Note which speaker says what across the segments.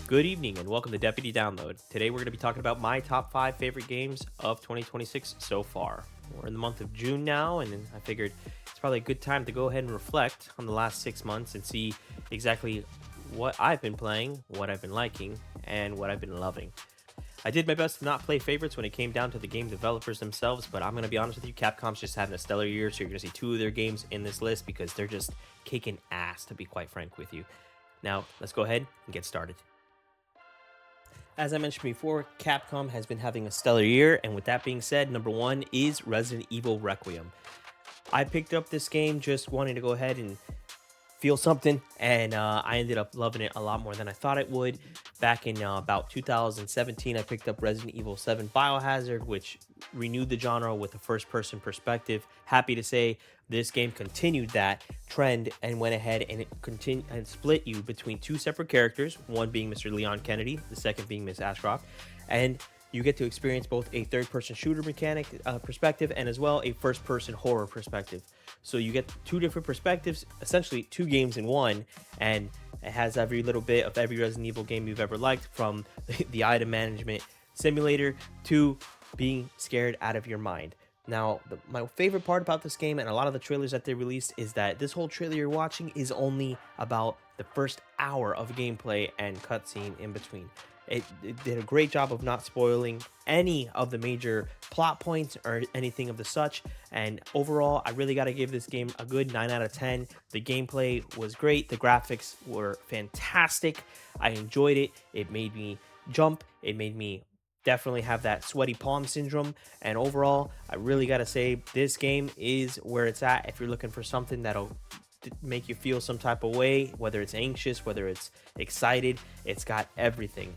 Speaker 1: Good evening and welcome to Deputy Download. Today we're going to be talking about my top 5 favorite games of 2026 so far. We're in the month of June now, and I figured it's probably a good time to go ahead and reflect on the last 6 months and see exactly what I've been playing, what I've been liking, and what I've been loving. I did my best to not play favorites when it came down to the game developers themselves, but I'm going to be honest with you, Capcom's just having a stellar year, so you're going to see two of their games in this list because they're just kicking ass, to be quite frank with you. Now, let's go ahead and get started. As I mentioned before, Capcom has been having a stellar year, and with that being said, number one is Resident Evil Requiem. I picked up this game just wanting to go ahead and feel something, and I ended up loving it a lot more than I thought it would. Back in about 2017, I picked up Resident Evil 7 Biohazard, which renewed the genre with a first-person perspective. Happy to say this game continued that trend and went ahead and it continued and split you between two separate characters, one being Mr. Leon Kennedy, the second being Miss Ashcroft, and you get to experience both a third-person shooter mechanic perspective and as well a first-person horror perspective. So you get two different perspectives, essentially two games in one, and it has every little bit of every Resident Evil game you've ever liked, from the item management simulator to being scared out of your mind. Now, my favorite part about this game and a lot of the trailers that they released is that this whole trailer you're watching is only about the first hour of gameplay and cutscene in between. It did a great job of not spoiling any of the major plot points or anything of the such. And overall, I really got to give this game a good 9 out of 10. The gameplay was great. The graphics were fantastic. I enjoyed it. It made me jump. It made me definitely have that sweaty palm syndrome. And overall, I really got to say this game is where it's at. If you're looking for something that'll make you feel some type of way, whether it's anxious, whether it's excited, it's got everything.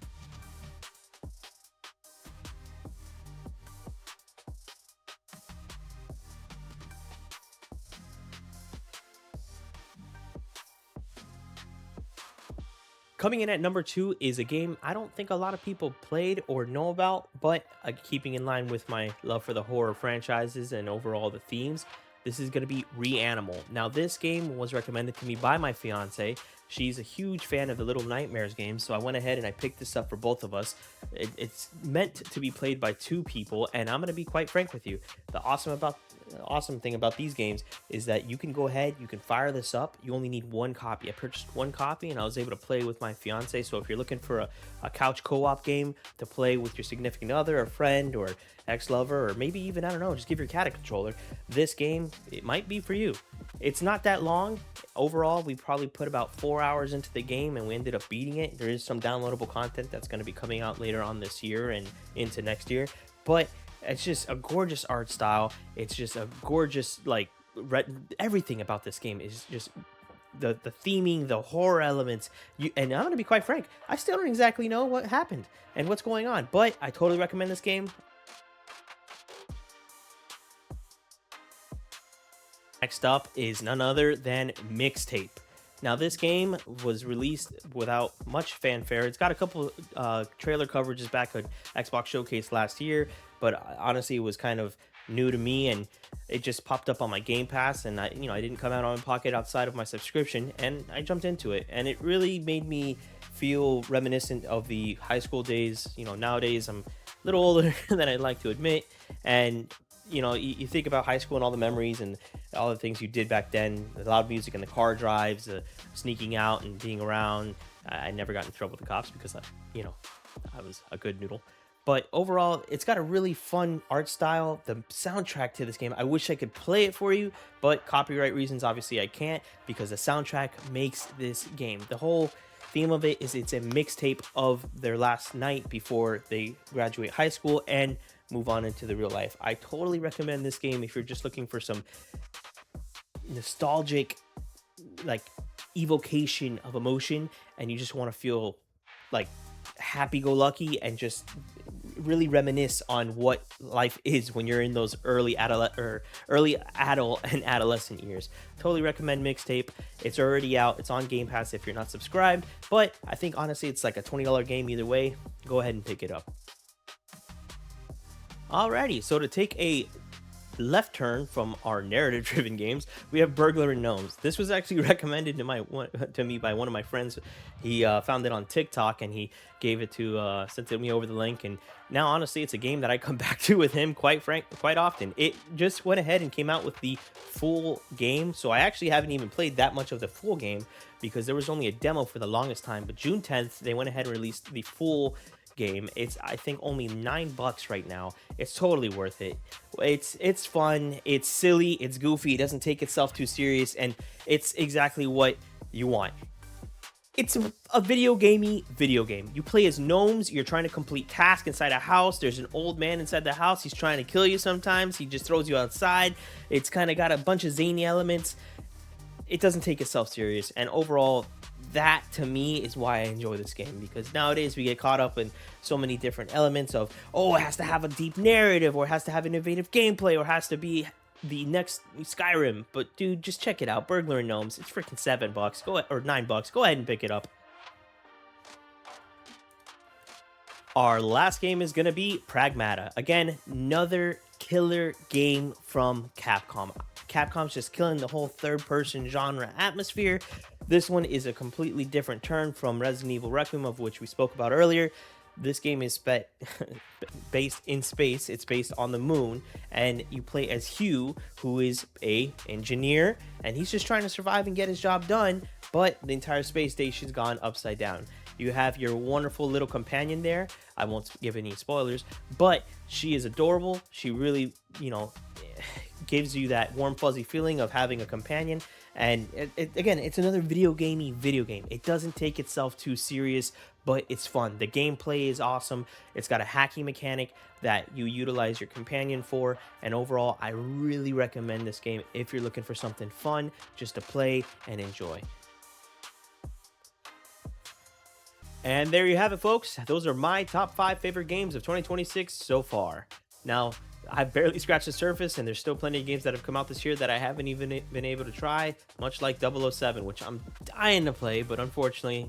Speaker 1: Coming in at number two is a game I don't think a lot of people played or know about, but keeping in line with my love for the horror franchises and overall the themes, this is going to be Reanimal. Now, this game was recommended to me by my fiance. She's a huge fan of the Little Nightmares games, so I went ahead and I picked this up for both of us. It's meant to be played by two people, and I'm going to be quite frank with you. The awesome thing about these games is that you can go ahead, you can fire this up. You only need one copy. I purchased one copy and I was able to play with my fiance. So if you're looking for a couch co-op game to play with your significant other, or friend, or ex-lover, or maybe even, I don't know, just give your cat a controller, this game, it might be for you. It's not that long. Overall, we probably put about 4 hours into the game and we ended up beating it. There is some downloadable content that's going to be coming out later on this year and into next year, but it's just a gorgeous art style. It's just a gorgeous, everything about this game is just the theming, the horror elements. And I'm going to be quite frank, I still don't exactly know what happened and what's going on, but I totally recommend this game. Next up is none other than Mixtape. Now, this game was released without much fanfare. It's got a couple trailer coverages back at Xbox Showcase last year, but honestly, it was kind of new to me, and it just popped up on my Game Pass, and I didn't come out of my pocket outside of my subscription, and I jumped into it, and it really made me feel reminiscent of the high school days. Nowadays I'm a little older than I'd like to admit, and you think about high school and all the memories and all the things you did back then, the loud music and the car drives, sneaking out and being around. I never got in trouble with the cops because I was a good noodle. But overall, it's got a really fun art style. The soundtrack to this game, I wish I could play it for you, but copyright reasons, obviously I can't, because the soundtrack makes this game. The whole theme of it is it's a mixtape of their last night before they graduate high school and move on into the real life. I totally recommend this game if you're just looking for some nostalgic, evocation of emotion, and you just want to feel like happy-go-lucky and just really reminisce on what life is when you're in those early adult and adolescent years. Totally recommend Mixtape. It's already out. It's on Game Pass if you're not subscribed, but I think honestly it's like a $20 game either way. Go ahead and pick it up. Alrighty, so to take a left turn from our narrative driven games, we have Burglar and Gnomes. This was actually recommended to me by one of my friends. He found it on TikTok and he gave it to sent it me over the link. And now honestly, it's a game that I come back to with him quite often. It just went ahead and came out with the full game, so I actually haven't even played that much of the full game because there was only a demo for the longest time. But June 10th, they went ahead and released the full game. It's, I think, only $9 right now. It's totally worth it. It's fun, it's silly, it's goofy, it doesn't take itself too serious, and it's exactly what you want. It's a video game. You play as gnomes, you're trying to complete tasks inside a house. There's an old man inside the house, he's trying to kill you sometimes, he just throws you outside. It's kind of got a bunch of zany elements. It doesn't take itself serious, and overall, that to me is why I enjoy this game, because nowadays we get caught up in so many different elements of, oh, it has to have a deep narrative, or it has to have innovative gameplay, or it has to be the next Skyrim. But dude, just check it out. Burglar and Gnomes. It's freaking $7. Or $9. Go ahead and pick it up. Our last game is gonna be Pragmata. Again, another killer game from Capcom. Capcom's just killing the whole third-person genre atmosphere. This one is a completely different turn from Resident Evil Requiem, of which we spoke about earlier. This game is based in space. It's based on the moon, and you play as Hugh, who is a engineer, and he's just trying to survive and get his job done, but the entire space station's gone upside down. You have your wonderful little companion there. I won't give any spoilers, but she is adorable. She really, gives you that warm, fuzzy feeling of having a companion. And again, it's another video game. It doesn't take itself too serious, but it's fun. The gameplay is awesome. It's got a hacking mechanic that you utilize your companion for. And overall, I really recommend this game if you're looking for something fun just to play and enjoy. And there you have it, folks. Those are my top 5 favorite games of 2026 so far. Now, I've barely scratched the surface, and there's still plenty of games that have come out this year that I haven't even been able to try, much like 007, which I'm dying to play, but unfortunately,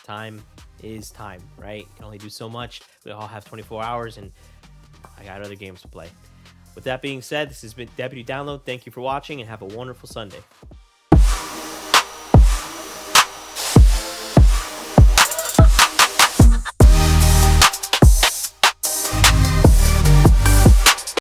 Speaker 1: time is time, right? You can only do so much. We all have 24 hours, and I got other games to play. With that being said, this has been Deputy Download. Thank you for watching, and have a wonderful Sunday.